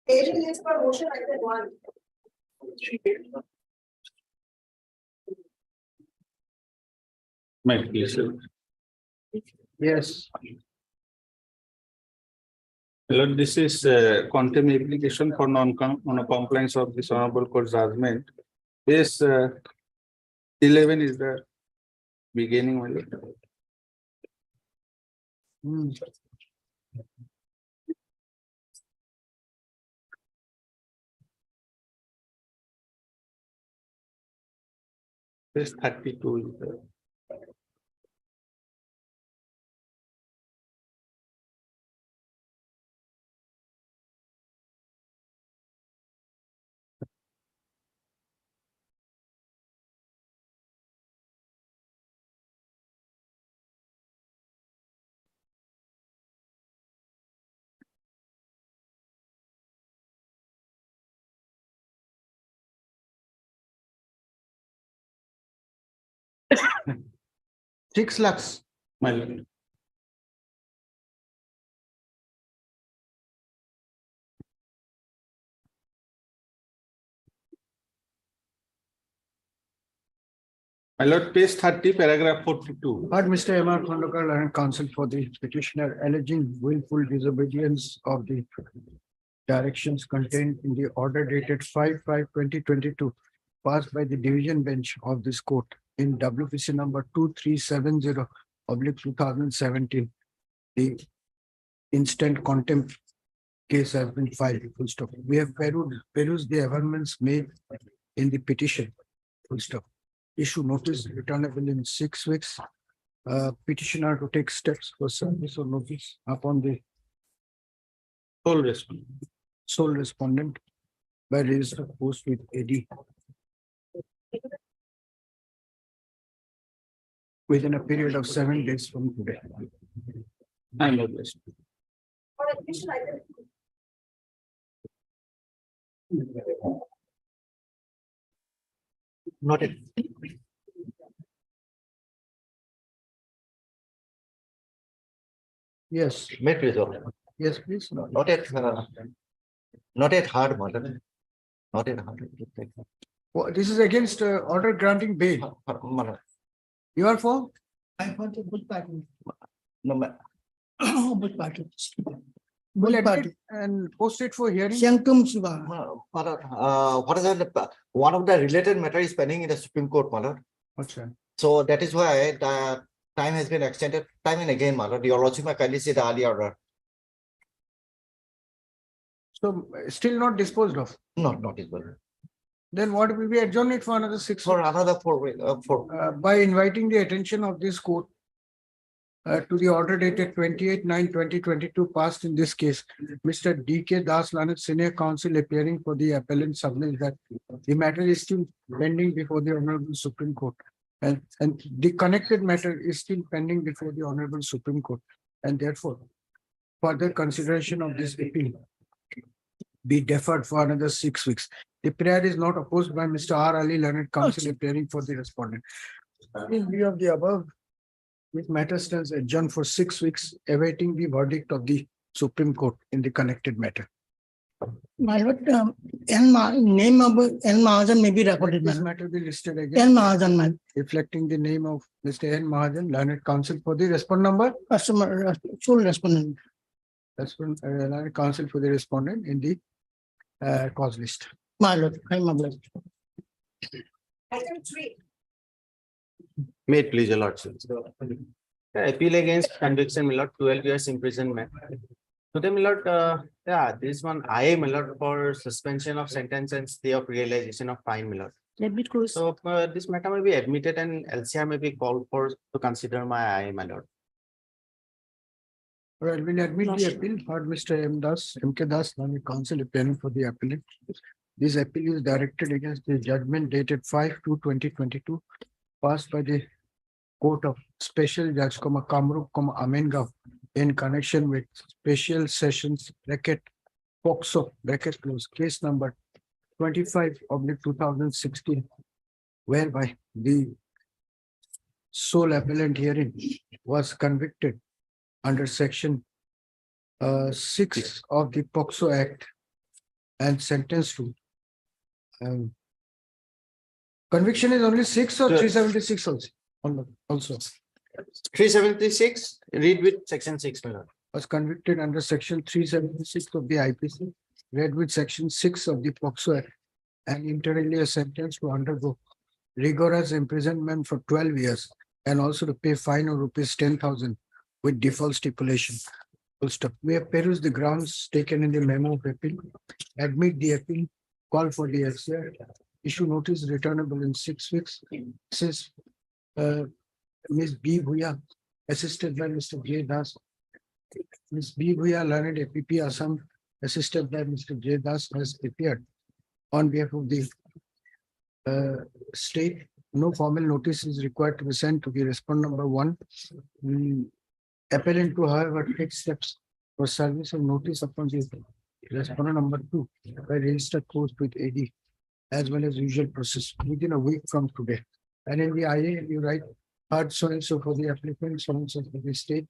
Agent is for motion item 1. Might please. Yes. Lord, this is contempt application for non-compliance of this honorable court judgment. This 11 is the beginning only. This 32 is the. Six lakhs. My lord. My lord, page 30, paragraph 42. But Mr. M.R. Khandekar and counsel for the petitioner alleging willful disobedience of the directions contained in the order dated 5/5/2022 passed by the division bench of this court in WPC number 2370/2017. The instant contempt case has been filed. Full stop. We have perused the amendments made in the petition. Full stop. Issue notice returnable in 6 weeks. Petitioner to take steps for service or notice upon the Sole respondent. sole respondent by register post with AD within a period of 7 days from today. My lord, yes. For admission item 2. Noted. Yes, May please, Your yes, please. not at hard murder. Not at hard. Well, this is against order granting bail. Murder. You are for? I want a good party. No, Good party. Will Good party. admit and post it for hearing. Sanctum Shiva. mother, what is that? One of the related matter is pending in the Supreme Court, mother. Okay. So that is why the time has been extended time and again, mother. The lordship may kindly say the earlier order. So still not disposed of. Not as well. Then what will be adjourned it for another 6 For weeks? another 4 weeks, By inviting the attention of this court to the order dated 28/9/2022 passed in this case, Mr. D.K. Das Lanak, Senior Counsel appearing for the appellant submits that the matter is still pending before the Honorable Supreme Court. And the connected matter is still pending before the Honorable Supreme Court. And therefore, further consideration of this appeal be deferred for another 6 weeks. The prayer is not opposed by Mr. R. Ali, learned counsel appearing for the respondent. In view of the above, this matter stands adjourned for 6 weeks, awaiting the verdict of the Supreme Court in the connected matter. My lord, name of N. Mahajan may be recorded. This Madam. matter be listed N. again, Mahajan, man. reflecting the name of Mr. N. Mahajan, learned counsel for the respondent number, Customer, sole respondent. learned counsel for the respondent in the cause list. My lord, I'm a blessed. Item 3. May it please, your lordship. Appeal against conviction, my lord, 12 years imprisonment. Today, my lord, this one, I, my lord, for suspension of sentence and stay of realization of fine, my lord. Let me close. So this matter may be admitted and LCR may be called for to consider my my lord. Well, we'll admit the appeal, heard Mr. M.K. Das, learned counsel appearing for the appellant. This appeal is directed against the judgment dated 5/2/2022 passed by the Court of Special Judge, Kamrup, Amengaon in connection with Special Sessions POXO close case number 25/2016, whereby the sole appellant herein was convicted under section 6 of the POXO Act and sentenced to. Conviction is only 6 or Sure. 376 also. 376, read with section 6, my lord. Was convicted under section 376 of the IPC, read with section 6 of the POCSO Act, and inter alia sentenced to undergo rigorous imprisonment for 12 years and also to pay fine of rupees 10,000 with default stipulation. Full stop. We have perused the grounds taken in the memo of appeal, admit the appeal, call for the LCR, issue notice returnable in 6 weeks. Says Ms. B. Bhuya, assisted by Mr. J. Das. Ms. B. Bhuya, learned APP Assam, assisted by Mr. J. Das, has prepared on behalf of the state. No formal notice is required to be sent to the respondent number 1. Appellant to, however, take steps for service of notice upon the respondent number 2 by registered post with AD, as well as usual process within a week from today. And in the IA, you write heard so and so for the applicant, so and so for the state.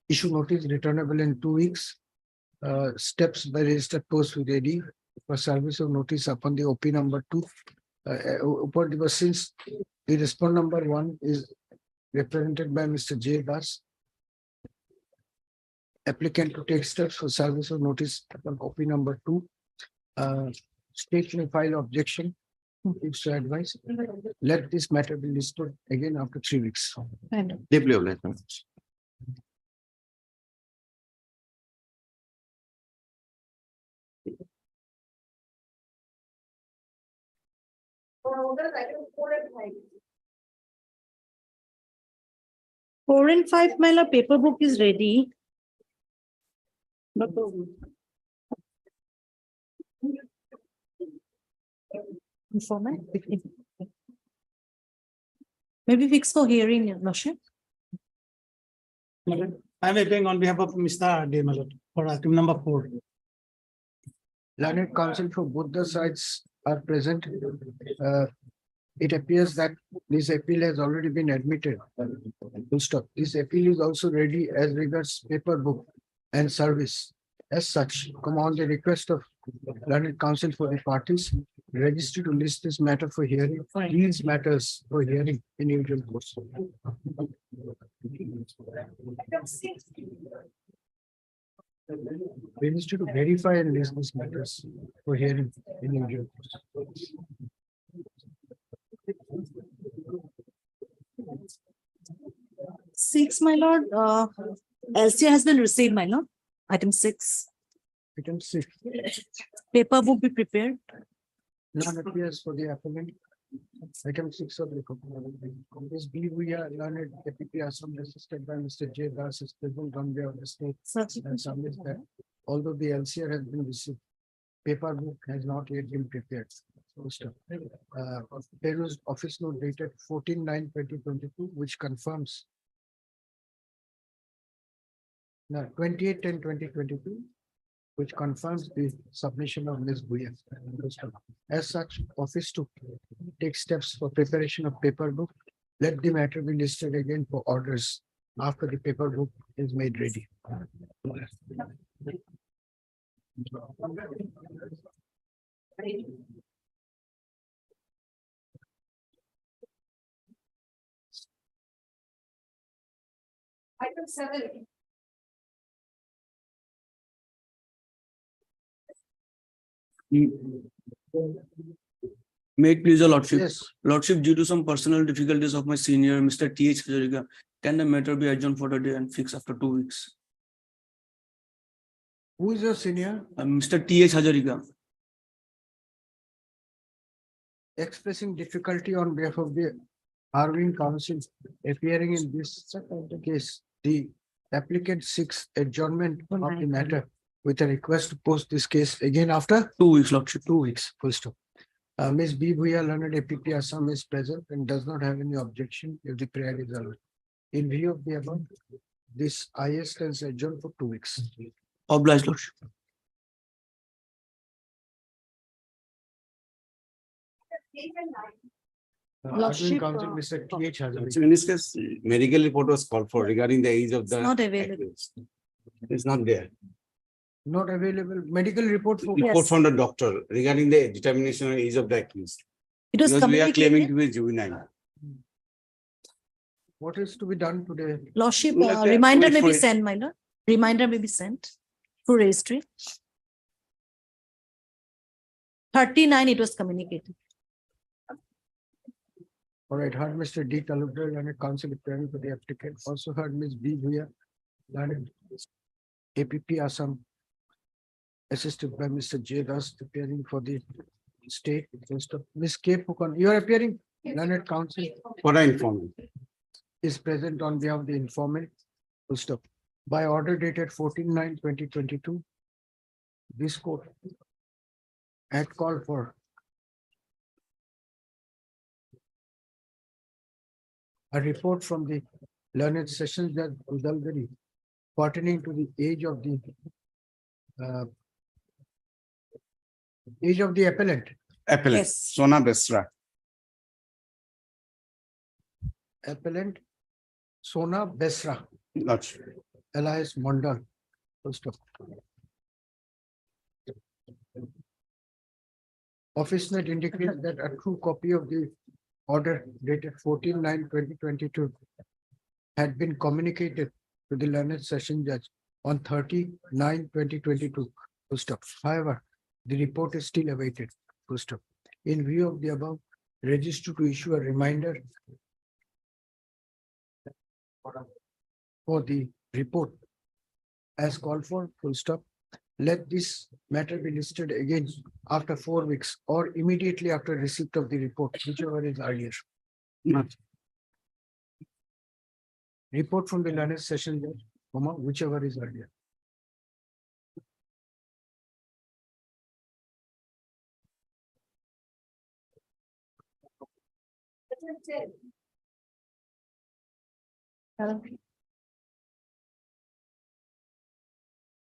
Issue notice returnable in 2 weeks. Steps by registered post with AD for service of notice upon the OP number 2. Since the respondent number 1 is represented by Mr. J. Das, applicant to take steps for service of notice upon OP number 2. State may file objection if so advised. Let this matter be listed again after 3 weeks. Deeply obliged, my lord. For orders, item 4 and 5. 4 and 5, my lord, paper book is ready. Informant. Maybe fix for hearing, your lordship. I'm appearing on behalf of Mr. De Malot for item number 4. Learned counsel for both the sides are present. It appears that this appeal has already been admitted. Full stop. This appeal is also ready as regards paper book and service. As such, come on the request of learned counsel for the parties, register to list this matter for hearing, these matters for hearing in usual course. Item 6. Register to verify and list these matters for hearing in usual course. Six, my lord, LC has been received, my lord. Item 6, Item 6. paper book be prepared. None appears for the appellant. Item 6 of the Ms. B. We are learned APP Assam assisted by Mr. J. Das is present on behalf of the state and submits that although the LCR has been received, paper book has not yet been prepared. So, stop. There is office note dated 14/9/2022, which confirms 28/10/2022, which confirms the submission of Ms. Bhuya. As such, office to take steps for preparation of paper book. Let the matter be listed again for orders after the paper book is made ready. Item 7. May it please your lordship. Yes, Lordship, due to some personal difficulties of my senior, Mr. T.H. Hazarika, can the matter be adjourned for the day and fixed after 2 weeks? who is your senior? Mr. T.H. Hazarika, Expressing difficulty on behalf of the Harving Council appearing in this case, the applicant seeks adjournment of the matter with a request to post this case again after 2 weeks, lordship. 2 weeks, full stop. Ms. B. Bhuya, learned APP Assam is present and does not have any objection if the prayer is allowed. In view of the above, this IS stands adjourned for 2 weeks. Obliged, lordship. 8 and 9. Harving Lordship, Council, Mr. T.H. Hazarika. So in this case, medical report was called for regarding the age of the. It's not available. accused. It's not there. Not available, medical report for Yes. Report from the doctor regarding the determination of age of the accused. It was Because we are claiming communicated. to be juvenile. what is to be done today? Lordship, We'll have to reminder wait may for be it. sent, my lord. Reminder may be sent through registry. 39, it was communicated. All right, heard Mr. D. Talukdar and counsel appearing for the applicant. Also heard Ms. B. Bhuya, learned APP Assam, assisted by Mr. J. Das, appearing for the state. Ms. K. Pukon, you are appearing, learned counsel For the informant. is present on behalf of the informant. Full stop. By order dated 14/9/2022, this court had called for a report from the learned sessions judge Udalguri pertaining to the age of the appellant. Appellant, Yes. Sona Besra. Appellant Sona Besra, Lordship. alias Mondal. Full stop. Office note indicates that a true copy of the order dated 14/9/2022 had been communicated to the learned session judge on 30/9/2022. Full stop. However, the report is still awaited. Full stop. In view of the above, register to issue a reminder for the report as called for. Full stop. Let this matter be listed again after 4 weeks or immediately after receipt of the report, whichever is earlier. Report from the learned session judge, whichever is earlier.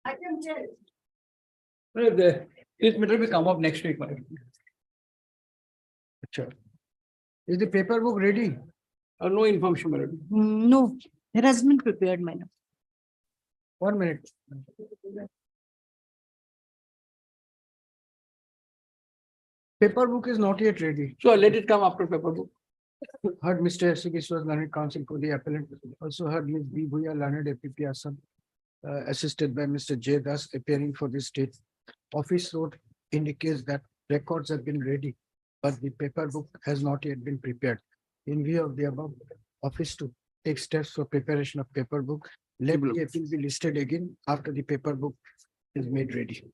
Item 10. This matter will come up next week. My lord. Sure. Is the paper book ready? No information, my lord. No, it has been prepared, my lord. 1 minute. Paper book is not yet ready. So let it come after paper book. Heard Mr. S. was learned counsel for the appellant. Also heard Ms. B. Bhuya, learned APP Assam, assisted by Mr. J. Das, appearing for the state. Office note indicates that records have been ready, but the paper book has not yet been prepared. In view of the above, office to take steps for preparation of paper book. Let the appeal be listed again after the paper book is made ready.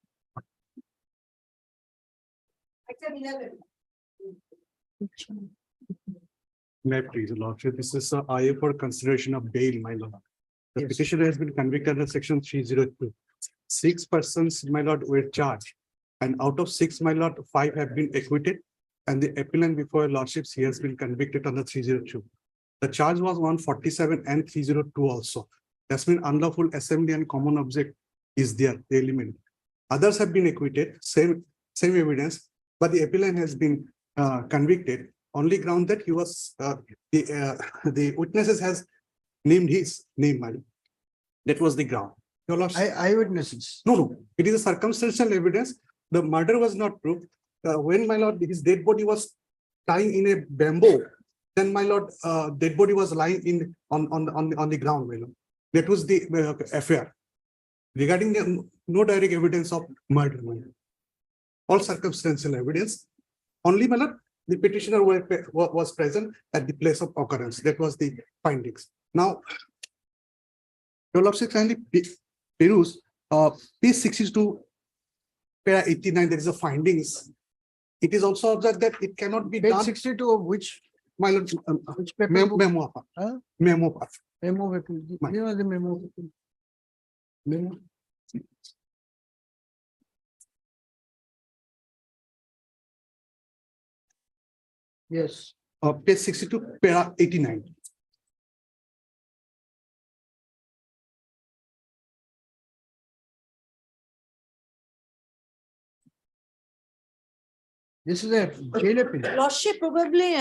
Item 11. May I please, Lordship, this is a IA for consideration of bail, my lord. The Yes. petitioner has been convicted under section 302. 6 persons, my lord, were charged, and out of 6, my lord, 5 have been acquitted, and the appellant before Lordships, he has been convicted under 302. The charge was 147 and 302 also. That's mean unlawful assembly and common object is there, the element. Others have been acquitted, same evidence, but the appellant has been convicted. Only ground that he was the witnesses has named his name, my lord. That was the ground. Your lordship. Eyewitnesses. No, it is a circumstantial evidence. The murder was not proved. When my lord, his dead body was lying in a bamboo, then my lord, dead body was lying in on the ground, my lord. That was the affair. Regarding the no direct evidence of murder, my lord. All circumstantial evidence. Only, my lord, the petitioner was present at the place of occurrence. That was the findings. Now, your lordship kindly peruse page 62, para 89. There is a findings. It is also observed that it cannot be Page done. 62 of which My lord, paper book? memo. Huh? Memo. Memo of appeal. Mine. You know the memo of appeal. Memo. Yes. Page 62, para 89. This is a jail appeal. Lordship, probably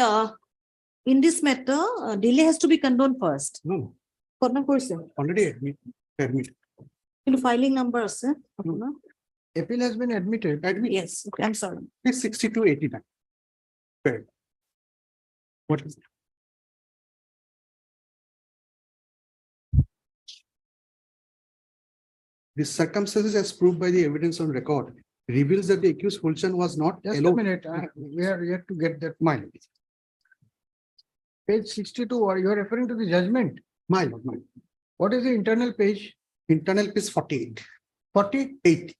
in this matter, delay has to be condoned first. No, Corner person. already admit. In filing number, sir. Appeal has been admitted. Admit, Yes, okay, I'm sorry. it's 6289. Correct. What is? The circumstances as proved by the evidence on record reveals that the accused Fulton was not Just a allowed. minute, we are yet to get that mine. Page 62, or you are referring to the judgment? My lord, my What is the internal page? internal is 48. 48.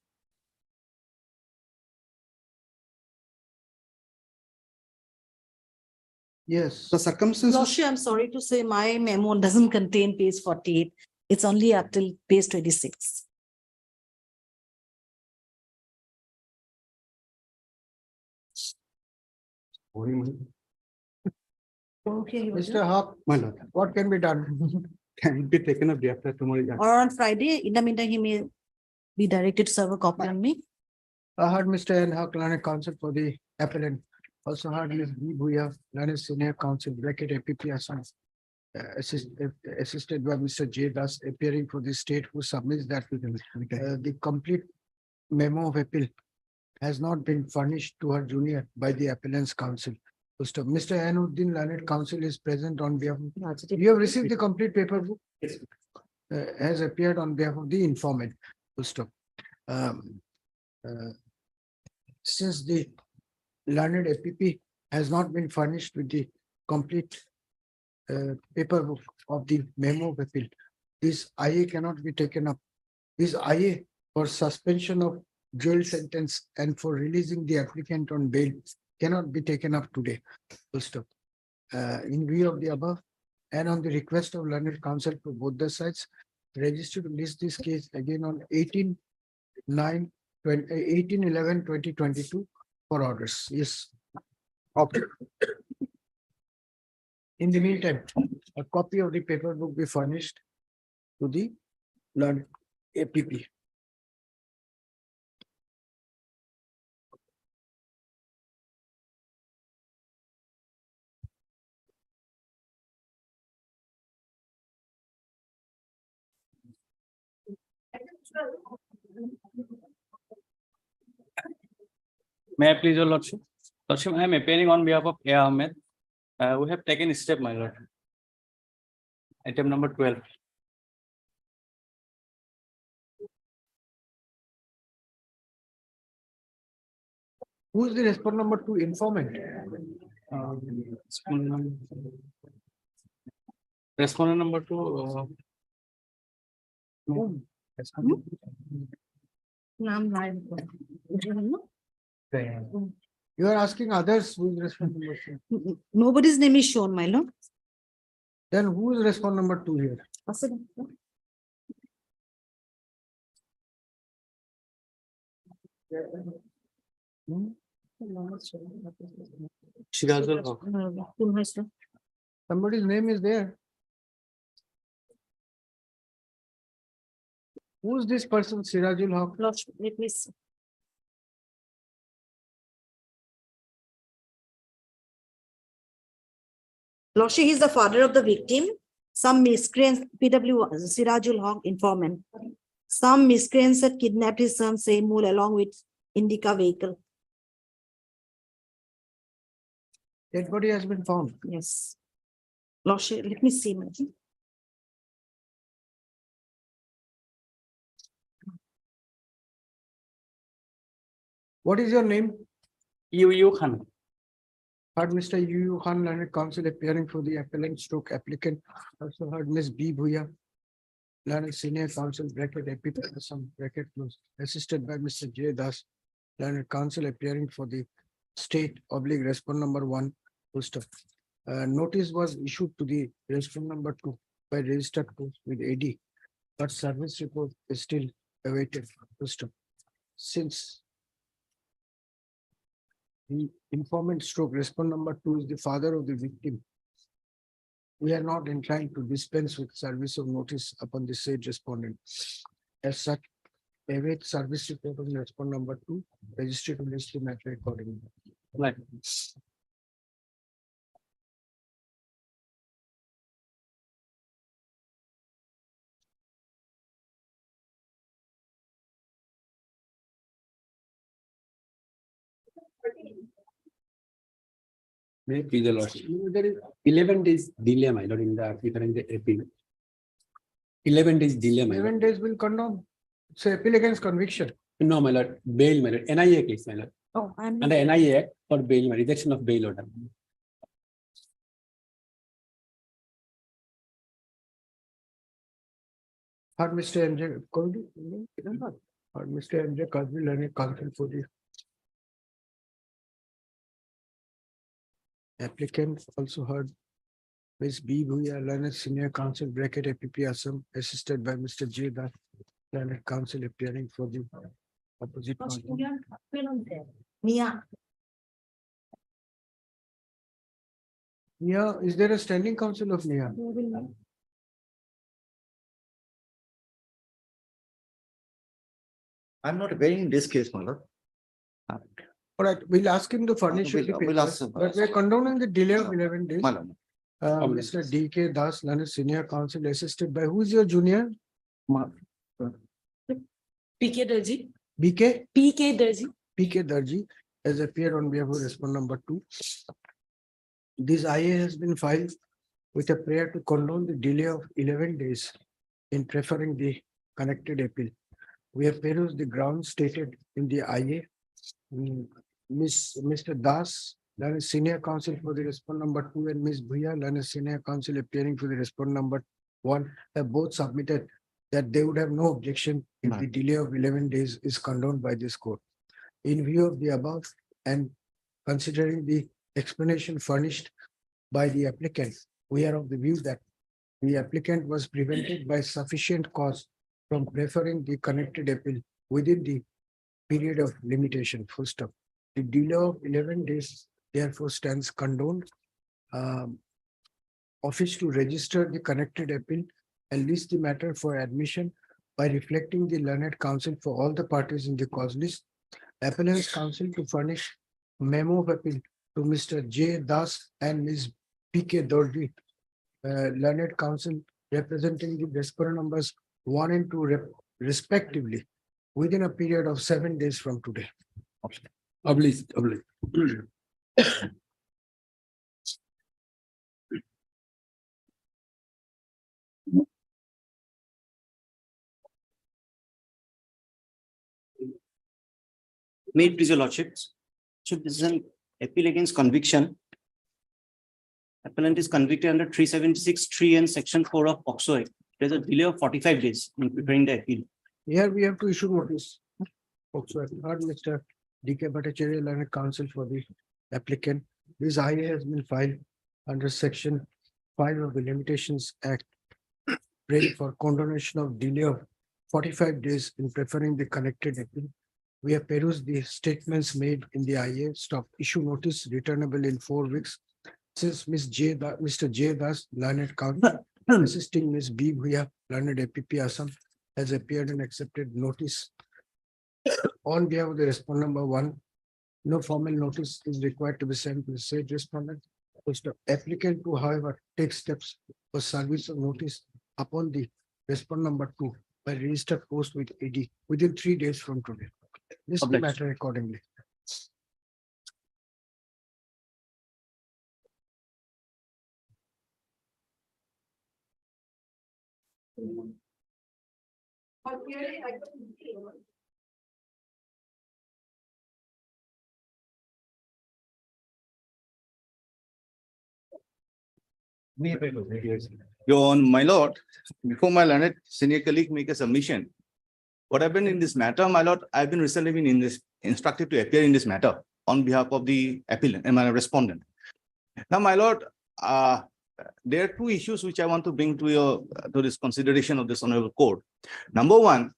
Yes. The circumstances. Lordship, I'm sorry to say my memo doesn't contain page 48. It's only up till page 26. Okay. Mr. Hawk, My lord, what can be done? can it be taken up day after tomorrow? Yeah. Or on Friday, in the meantime, he may be directed to serve a copy on me. I heard Mr. N. Hawk, learned counsel for the appellant. Also heard Ms. B. Bhuya, learned senior counsel, bracket APP Assam. Assisted by Mr. J. Das, appearing for the state, who submits that the complete memo of appeal has not been furnished to her junior by the appellant's counsel. Mr. Anuddin, learned counsel, is present on behalf of. You have received the complete paper book. Has appeared on behalf of the informant. Full stop. Since the learned APP has not been furnished with the complete paper book of the memo of appeal, this IA cannot be taken up. This IA for suspension of jail sentence and for releasing the applicant on bail cannot be taken up today. Full stop. In view of the above, and on the request of learned counsel for both the sides, registered to list this case again on 18/11/2022 for orders. Yes. Okay. In the meantime, a copy of the paper book be furnished to the learned APP. May I please your lordship? Lordship, I am appearing on behalf of A. Ahmed. We have taken a step, my lord. Item number 12. Who is the respondent number 2 informant? Respondent number 2. Whom? You are asking others who is respondent number 2. Nobody's name is shown, my lord. Then who is respondent number 2 here? Hmm? Shirajul Haq. Somebody's name is there. Who is this person, Sirajul Haq? Lordship, let me see. Lordship, he is the father of the victim. Some miscreants, PW Sirajul Haq informant. Some miscreants had kidnapped his son Seymour along with Indica vehicle. Dead body has been found. Yes. Lordship, let me see. Madam. What is your name? Yu Khan. Heard Mr. Yu Khan, learned counsel, appearing for the appellant stroke applicant. Also heard Ms. B. Bhuya, learned senior counsel, bracket APP, some bracket close, assisted by Mr. J. Das, learned counsel, appearing for the state oblique respondent number 1. Full stop. Notice was issued to the respondent number 2 by registered post with AD, but service report is still awaited. Full stop. Since the informant stroke respondent number 2 is the father of the victim, we are not inclined to dispense with service of notice upon the said respondent. As such, await service report of the respondent number 2, registered to list the matter accordingly. Right. May please your lordship. There is 11 days delay, my lord, in the preparing the appeal. 11 days delay, my lord. 11 days will condone. It's an appeal against conviction. No, my lord, bail, my lord, NIA case, my lord. Oh, I'm. Under NIA Act for bail, my rejection of bail order. Or Mr. MJ, Cody, or Mr. MJ Cosby learning counsel for the applicant also heard Ms. B. Bhuya, learned senior counsel bracket APP Assam, assisted by Mr. J. Das, learned counsel appearing for the opposite party. Mia, Yeah, is there a standing counsel of Nia? I'm not appearing in this case, my lord. All right, we'll ask him to furnish the We'll ask papers, him. but we're condoning the delay of 11 days. My lord. Mr. D.K. Das, learned senior counsel, assisted by who is your junior? PK Darji. BK? PK Darji. PK Darji has appeared on behalf of respondent number 2. This IA has been filed with a prayer to condone the delay of 11 days in preferring the connected appeal. We have perused the grounds stated in the IA. Mr. Das, learned senior counsel for the respondent number 2, and Ms. Bhuya, learned senior counsel appearing for the respondent number 1, have both submitted that they would have no objection if the delay of 11 days is condoned by this court. In view of the above and considering the explanation furnished by the applicant, we are of the view that the applicant was prevented by sufficient cause from preferring the connected appeal within the period of limitation. Full stop. The delay of 11 days therefore stands condoned. Office to register the connected appeal and list the matter for admission by reflecting the learned counsel for all the parties in the cause list. Appellant's counsel to furnish memo of appeal to Mr. J. Das and Ms. P.K. Dorji, learned counsel representing the respondent numbers 1 and 2 respectively within a period of 7 days from today. Oblige. May it please your lordships. So this is an appeal against conviction. Appellant is convicted under 376(3) and section 4 of POCSO Act. There's a delay of 45 days in preparing the appeal. Here we have to issue notice. Also, heard Mr. D.K. Bhattacharya, learned counsel for the applicant. This IA has been filed under section 5 of the Limitations Act, ready for condonation of delay of 45 days in preferring the connected appeal. We have perused the statements made in the IA. Stop issue notice returnable in 4 weeks. Since Mr. J. Das, learned counsel, assisting Ms. B. Bhuya, learned APP Assam, has appeared and accepted notice. On behalf of the respondent number 1, no formal notice is required to be sent to the said respondent. The applicant to, however, take steps for service of notice upon the respondent number 2 by registered post with AD within 3 days from today. This is the matter accordingly. Your Honor, my lord, before my learned senior colleague make a submission, what happened in this matter, my lord, I've been recently instructed to appear in this matter on behalf of the appellant and my respondent. Now, my lord, there are 2 issues which I want to bring to this consideration of this honorable court. Number 1,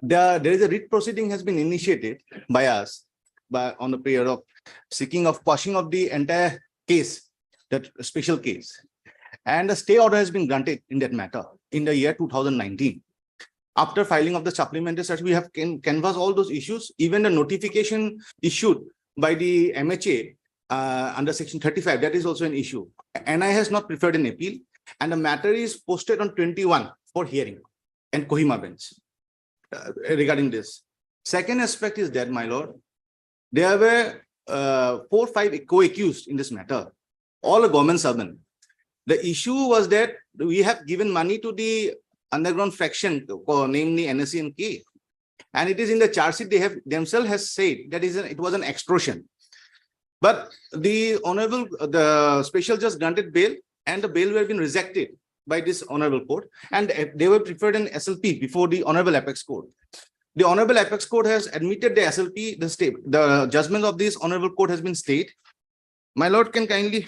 there is a writ proceeding has been initiated by us on the period of seeking of quashing of the entire case, that special case. And a stay order has been granted in that matter in the year 2019. After filing of the supplementary search, we have canvassed all those issues, even the notification issued by the MHA under section 35, that is also an issue. NI has not preferred an appeal, and the matter is posted on 21 for hearing and Kohima bench regarding this. Second aspect is that, my lord, there were 4 or 5 co-accused in this matter. all a government servant. The issue was that we have given money to the underground fraction, namely NSC and K. And it is in the charge sheet, they have themselves has said that it was an extortion. But the honorable, the special judge granted bail, and the bail were been rejected by this honorable court, and they were preferred an SLP before the honorable apex court. The honorable apex court has admitted the SLP, the judgment of this honorable court has been stayed. My lord can kindly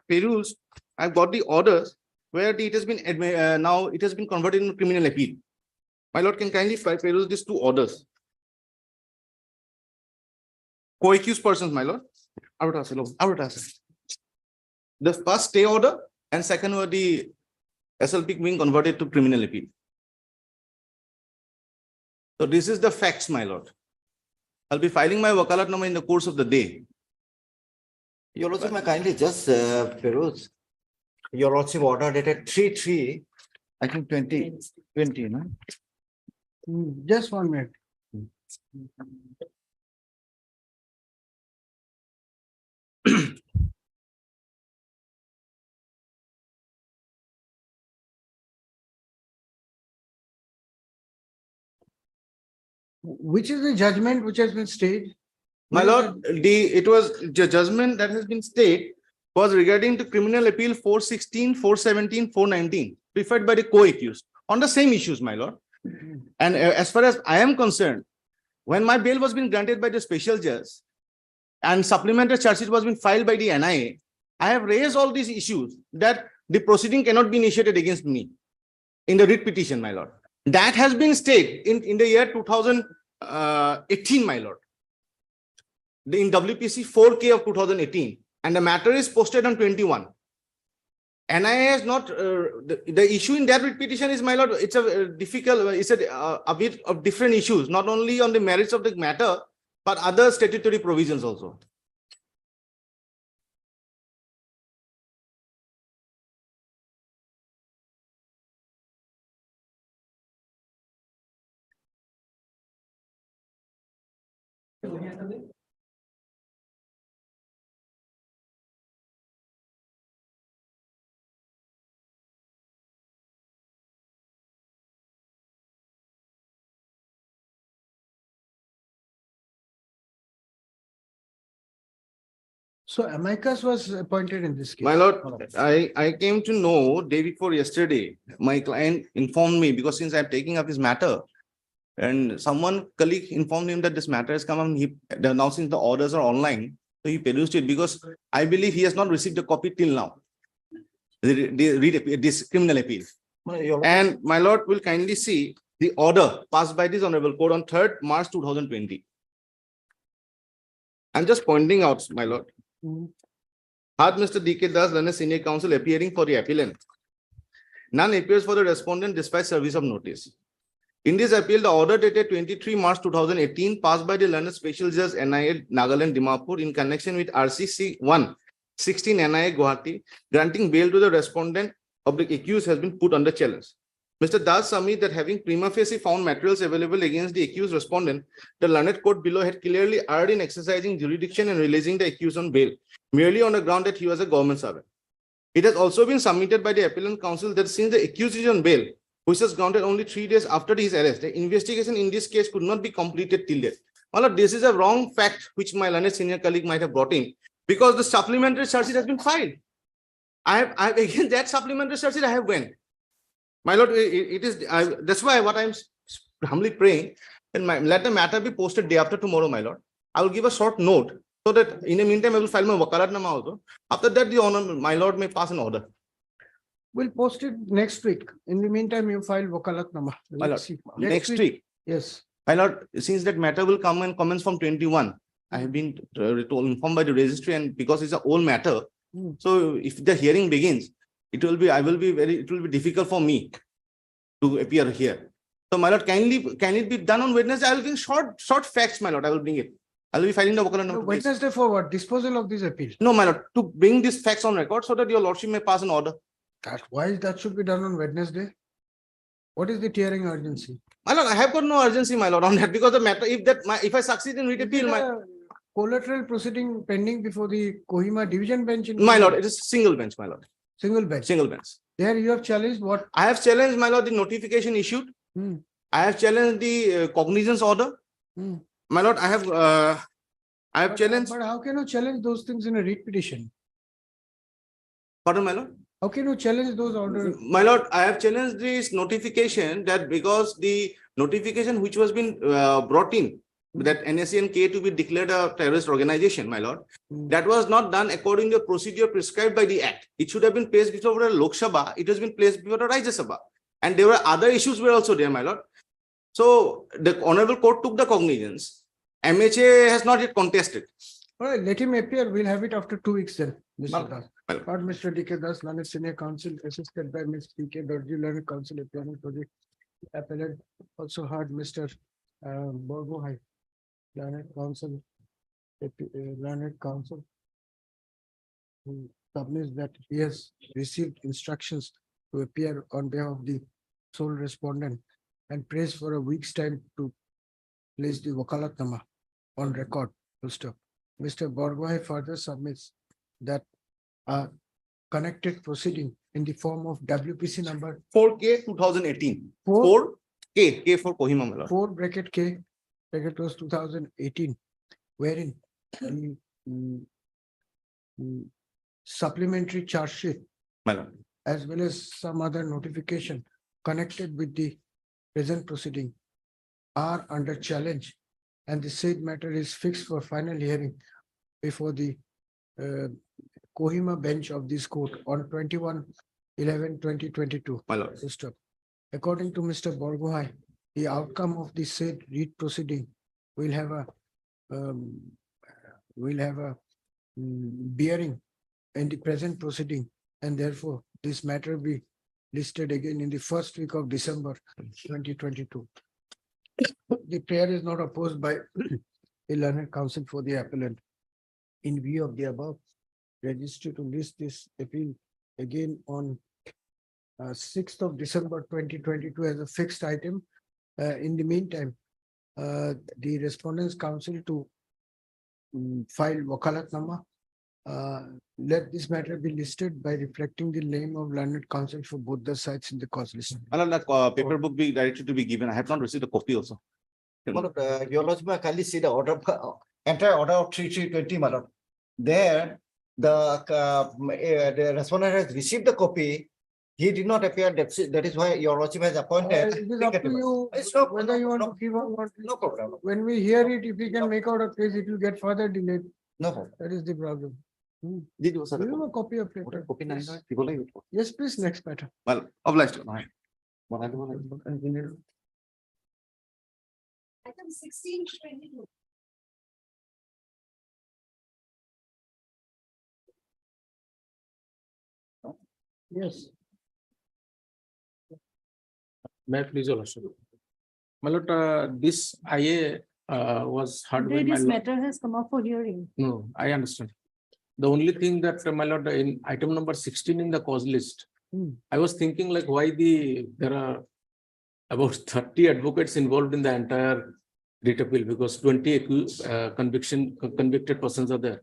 peruse. I've got the orders where it has been now it has been converted into criminal appeal. My lord can kindly peruse these two orders. Co-accused persons, my lord. The first stay order and second were the SLP being converted to criminal appeal. So this is the facts, my lord. I'll be filing my wakalat nama in the course of the day. Your lordship, may kindly just peruse. Your lordship order dated 3/3, I think 2020, no? Just 1 minute. Which is the judgment which has been stayed? My lord, the judgment that has been stayed was regarding to criminal appeal 416, 417, 419, preferred by the co-accused on the same issues, my lord. And as far as I am concerned, when my bail was being granted by the special judge and supplementary charge sheet was being filed by the NIA, I have raised all these issues that the proceeding cannot be initiated against me in the writ petition, my lord. That has been stayed in the year 2018, my lord. In WPC 4K of 2018, and the matter is posted on 21. NIA has not, the issue in that writ petition is, my lord, it's a difficult, it's a bit of different issues, not only on the merits of the matter, but other statutory provisions also. So amicus was appointed in this case. My lord, I came to know day before yesterday, my client informed me, because since I'm taking up his matter, and colleague informed him that this matter has come and now since the orders are online, so he perused it, because I believe he has not received a copy till now. This criminal appeal. And my lord will kindly see the order passed by this honorable court on 3rd March 2020. I'm just pointing out, my lord. Had Mr. D.K. Das done a senior counsel appearing for the appellant, none appears for the respondent despite service of notice. In this appeal, the order dated 23 March 2018 passed by the learned special judge NIA Nagaland Dimapur in connection with RCC 1 16 NIA Guwahati, granting bail to the respondent of the accused has been put under challenge. Mr. Das submit that having prima facie found materials available against the accused respondent, the learned court below had clearly erred in exercising jurisdiction and releasing the accused on bail, merely on the ground that he was a government servant. It has also been submitted by the appellant counsel that since the accused is on bail, which was granted only 3 days after his arrest, the investigation in this case could not be completed till date. Well, this is a wrong fact which my learned senior colleague might have brought in, because the supplementary charge sheet has been filed. I have again that supplementary charge sheet I have went. My lord, that's why what I'm humbly praying, and let the matter be posted day after tomorrow, my lord. I will give a short note so that in the meantime I will file my wakalatnama also. After that, the honor, my lord may pass an order. We'll post it next week. In the meantime, you file wakalatnama. My lord, next week. Yes. My lord, since that matter will come and commence from 21, I have been informed by the registry, and because it's an old matter, so if the hearing begins, it will be difficult for me to appear here. So, my lord, can it be done on Wednesday? I will bring short facts, my lord. I will bring it. I will be filing the wakalatnama. Wednesday for what? Disposal of this appeal? No, my lord, to bring these facts on record so that your lordship may pass an order. Why that should be done on Wednesday? What is the hearing urgency? My lord, I have got no urgency, my lord, on that, because the matter, if I succeed in writ appeal, collateral proceeding pending before the Kohima division bench? in My Kohima? lord, it is single bench, my lord, Single bench. single bench. There you have challenged what? I have challenged, my lord, the notification issued. Hmm. I have challenged the cognizance order. Hmm. My lord, I have challenged, But how can you challenge those things in a writ petition? pardon, my lord. How can you challenge those orders? My lord, I have challenged this notification that because the notification which was been brought in, that NSCN-K to be declared a terrorist organization, my lord, Hmm. that was not done according to the procedure prescribed by the act. It should have been placed before the Lok Sabha. It has been placed before the Rajya Sabha. And there were other issues were also there, my lord. So the honorable court took the cognizance. MHA has not yet contested. All right, let him appear. We'll have it after 2 weeks then. Mr. Well, Das. well. Not Mr. D.K. Das, learned senior counsel, assisted by Ms. P.K. Dorji, learned counsel appearing for the appellate. Also heard Mr. Borgohai, learned counsel, learned counsel, who submits that he has received instructions to appear on behalf of the sole respondent and prays for a week's time to place the wakalatnama on record. Full stop. Mr. Borgohai further submits that a connected proceeding in the form of WPC number 4K 2018. 4 K for Kohima, my lord. 4 bracket K bracket was 2018, wherein the supplementary charge sheet My lord. as well as some other notification connected with the present proceeding are under challenge, and the said matter is fixed for final hearing before the Kohima bench of this court on 21/11/2022. My lord. Stop. According to Mr. Borgohai, the outcome of the said writ proceeding will have a bearing in the present proceeding, and therefore this matter be listed again in the first week of December 2022. The prayer is not opposed by a learned counsel for the appellant. In view of the above, register to list this appeal again on 6th of December 2022 as a fixed item. In the meantime, the respondents counsel to file wakalatnama. Let this matter be listed by reflecting the name of learned counsel for both the sides in the cause list. My lord, that paper book be directed to be given. I have not received a copy also. Your Lordship, kindly see the order, entire order of 3320, my lord. There, the respondent has received the copy. He did not appear. That is why your Lordship has appointed. It is up to you It's no, whether you want no, to give or not. no problem. When we hear it, if we can make out a case, it will get further delayed. No problem. That is the problem. Did you, sir? Do you have a copy of paper? Copy nine, Yes. people like it. Yes, please, next matter. Well, obliged. Item 16/22. Yes. May I please your lordship? My lord, this IA was heard by Today my this lord. matter has come up for hearing. No, I understand. The only thing that my lord, in item number 16 in the cause list, I was thinking like why there are about 30 advocates involved in the entire writ appeal because 20 convicted persons are there.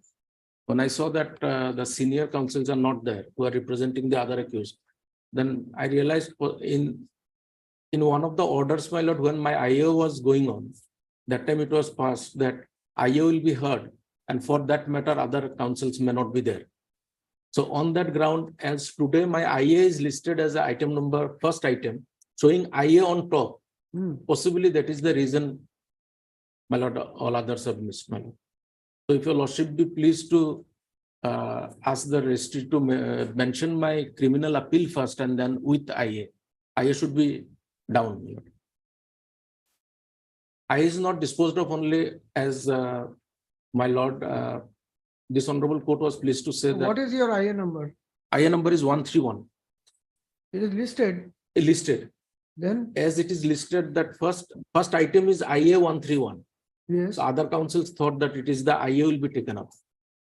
When I saw that the senior counsels are not there who are representing the other accused, then I realized in one of the orders, my lord, when my IA was going on, that time it was passed that IA will be heard, and for that matter, other counsels may not be there. So on that ground, as today my IA is listed as a item number, first item, showing IA on top, possibly that is the reason, my lord, all others have missed, my lord. So if your lordship be pleased to ask the registry to mention my criminal appeal first and then with IA. IA should be down. My lord. IA is not disposed of only as my lord, this honorable court was pleased to say that. What is your IA number? IA number is 131. It is listed. Listed. Then, As it is listed that first item is IA 131. yes. So other councils thought that it is the IA will be taken up.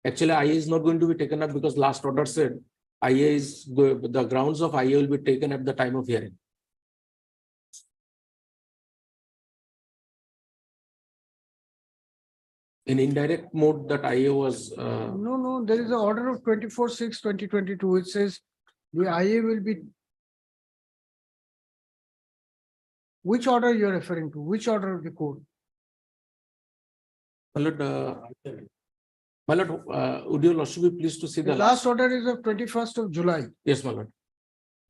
Actually, IA is not going to be taken up because last order said IA is the grounds of IA will be taken at the time of hearing. in indirect mode that IA was, No, there is an order of 24/6/2022. It says the IA will be. Which order you are referring to? Which order of the court? my lord, would your lordship be pleased to see The the last order is of 21st of July. Yes, my lord.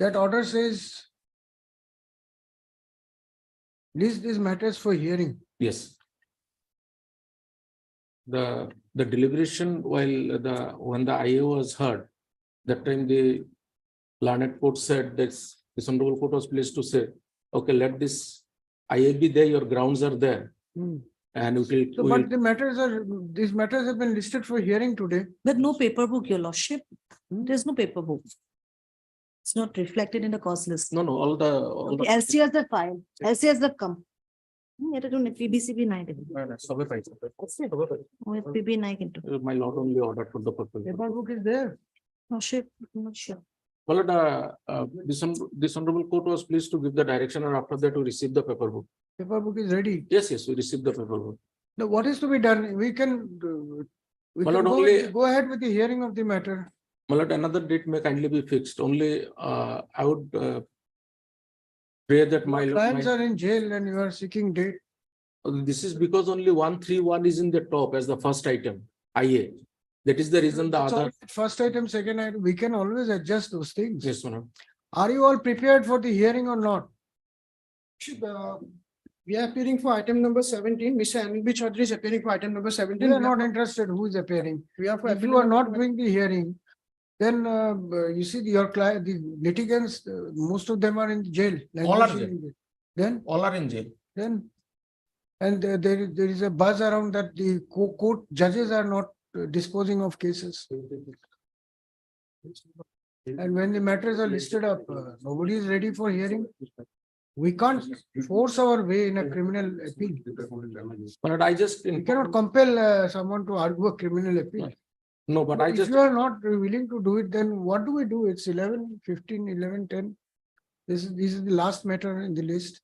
That order says list these matters for hearing. Yes. The deliberation when the IA was heard, that time the learned court said this honorable court was pleased to say, okay, let this IA be there, your grounds are there. Hmm. And we So, will, but these matters have been listed for hearing today. But no paper book, your lordship. Hmm. There's no paper book. It's not reflected in the cause list. no, all the. LCS the file, LCS the come. এটা তো PBCB নাই দেখুন। সবে পাইছে। ওই PB নাই কিন্তু। My lord only ordered for the purpose. Paper book is there. Lordship, I'm not sure. My lord, this honorable court was pleased to give the direction and after that we received the paper book. Paper book is ready. Yes, we received the paper book. Now, what is to be done? We can My lord, only- go ahead with the hearing of the matter. My lord, another date may kindly be fixed. Only I would pray that my Clients lord, are in jail and you are seeking date. this is because only 131 is in the top as the first item, IA. That is the reason the That's other. all. First item, second item, we can always adjust those things. Yes, my lord. Are you all prepared for the hearing or not? We are appearing for item number 17. Mr. Anil B. Chaudhary is appearing for item number 17. We are not interested who is appearing. We are for If you are not doing the hearing, then you see your client, the litigants, most of them are in jail. All are languishing in jail. Then, All are in jail. and there is a buzz around that the court judges are not disposing of cases. And when the matters are listed up, nobody is ready for hearing. We can't force our way in a criminal appeal. My lord, I just. We cannot compel someone to argue a criminal appeal. No, but I If just. you are not willing to do it, then what do we do? It's 11:15, 11:10. This is the last matter in the list.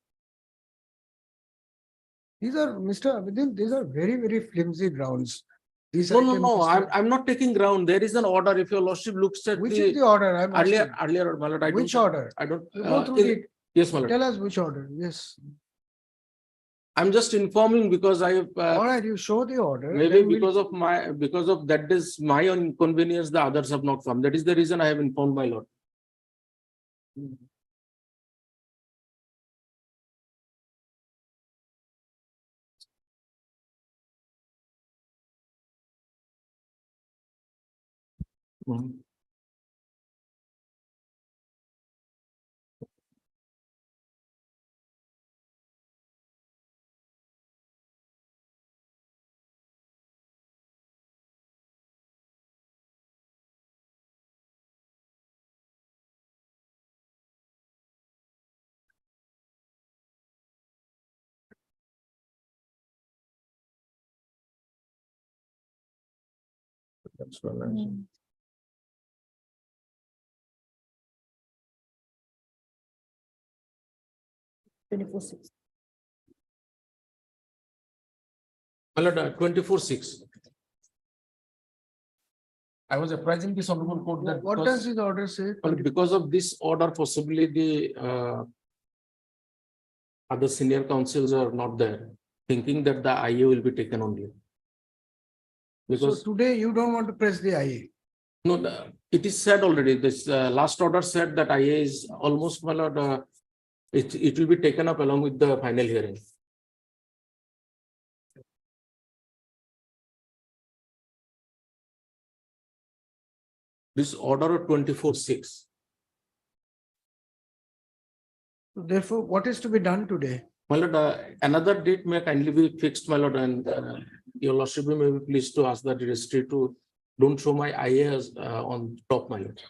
These are, Mr. Abidin, these are very, very flimsy grounds. These No, items- I'm not taking ground. There is an order. If your lordship looks at Which is the order? I'm earlier, asking. my lord, I don't. Which order? I don't. You go through it. Yes, my lord. Tell us which order. Yes. I'm just informing because I have, All right, you show the order. maybe then we'll- because of that is my inconvenience, the others have not come. That is the reason I have informed my lord. My lord, 24/6. I was apprising this honorable court that. What does this order say? Well, because of this order, possibly the other senior counsels are not there, thinking that the IA will be taken only. So Because today you don't want to press the IA. no, it is said already, this last order said that IA is almost, my lord, it will be taken up along with the final hearing. This order of 24/6. Therefore, what is to be done today? My lord, another date may kindly be fixed, my lord, and your lordship may be pleased to ask the registry to don't show my IA as on top, my lord.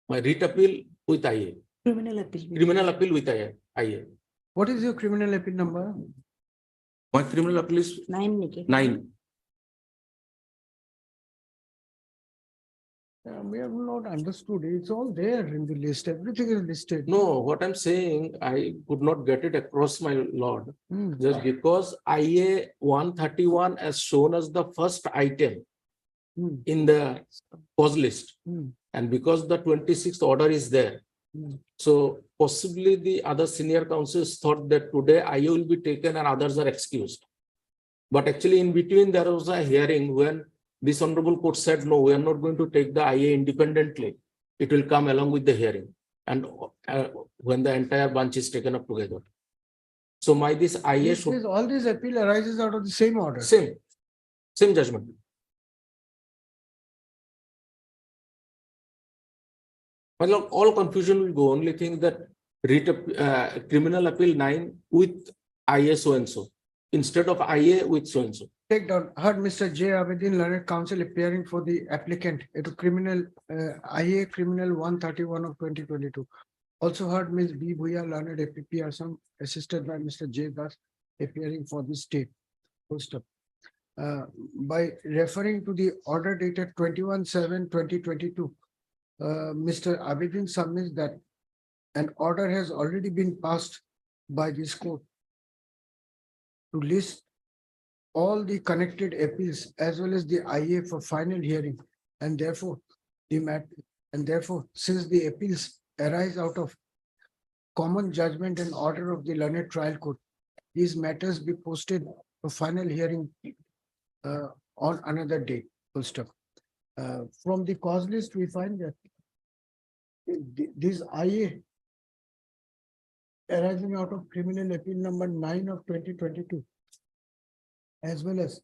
My writ appeal with IA, Criminal appeal. criminal appeal with IA. What is your criminal appeal number? My criminal appeal is 9 Nikki. 9. We have not understood. It's all there in the list. Everything is listed. No, what I'm saying, I could not get it across, my lord, Hmm. just because IA 131 as shown as the first item Hmm. in the cause list. Hmm. And because the 26th order is there. Hmm. So possibly the other senior counsels thought that today IA will be taken and others are excused. But actually in between there was a hearing when this honorable court said, no, we are not going to take the IA independently. It will come along with the hearing. And when the entire bunch is taken up together. So my this IA should All this appeal arises out of the same order. same judgment. My lord, all confusion will go. Only thing that criminal appeal 9 with IA so and so instead of IA with so and so. Take down, heard Mr. J. Abedin, learned counsel appearing for the applicant to criminal, IA criminal 131 of 2022. Also heard Ms. B. Bhuya, learned APP Assam, assisted by Mr. J. Das, appearing for the state. Full stop. By referring to the order dated 21/7/2022, Mr. Abedin submits that an order has already been passed by this court to list all the connected appeals as well as the IA for final hearing, and therefore since the appeals arise out of common judgment and order of the learned trial court, these matters be posted for final hearing on another date. Full stop. From the cause list, we find that this IA arising out of criminal appeal number 9 of 2022, as well as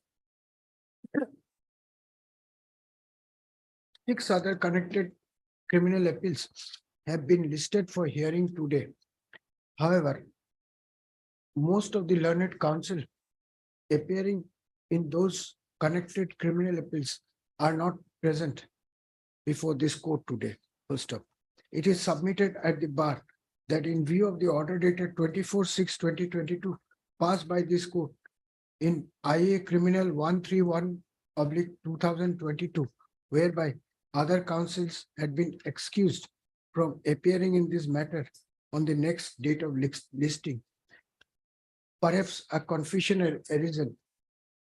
6 other connected criminal appeals have been listed for hearing today. However, most of the learned counsel appearing in those connected criminal appeals are not present before this court today. First up, it is submitted at the bar that in view of the order dated 24/6/2022 passed by this court in IA Criminal 131/2022, whereby other counsels had been excused from appearing in this matter on the next date of listing. Perhaps a confusion had arisen.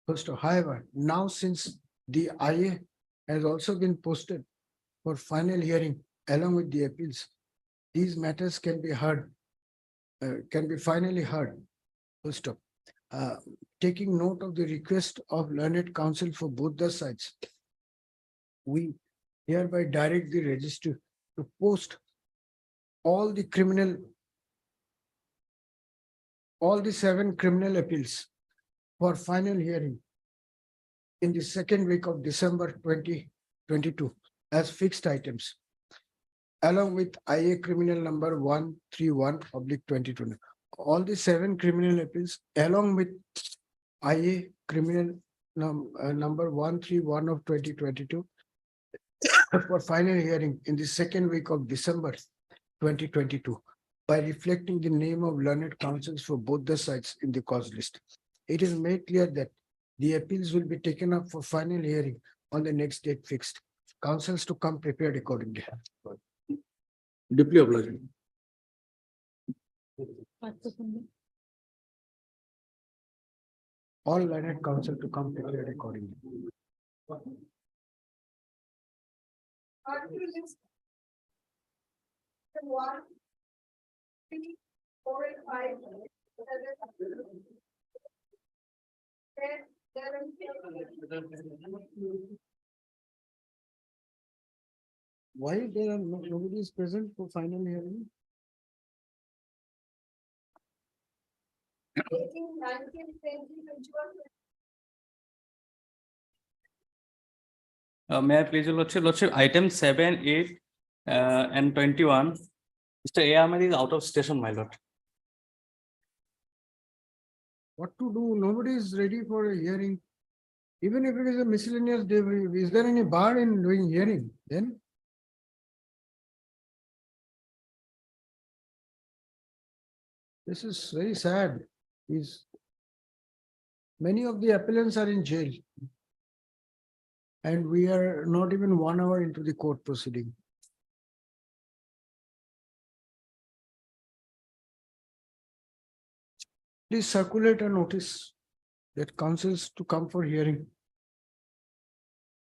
First, however, now since the IA has also been posted for final hearing along with the appeals, these matters can be heard, can be finally heard. Full stop. Taking note of the request of learned counsel for both the sides, we hereby direct the registrar to post all the 7 criminal appeals for final hearing in the second week of December 2022 as fixed items, along with IA criminal number 131/2020. All the 7 criminal appeals, along with IA criminal number 131 of 2022 for final hearing in the second week of December 2022 by reflecting the name of learned counsels for both the sides in the cause list. It is made clear that the appeals will be taken up for final hearing on the next date fixed. Counsels to come prepared accordingly. Deeply obliged. All learned counsel to come prepared accordingly. Article list. 1, 3, 4, and 5. 10, 11, 12. Why there are nobody is present for final hearing? 18, 19, 20, 21. May I please your lordship, item 7, 8, and 21. Mr. A. Ahmed is out of station, my lord. What to do? Nobody is ready for a hearing. Even if it is a miscellaneous day, is there any bar in doing hearing then? This is very sad. Many of the appellants are in jail. And we are not even 1 hour into the court proceeding. Please circulate a notice that counsels to come for hearing.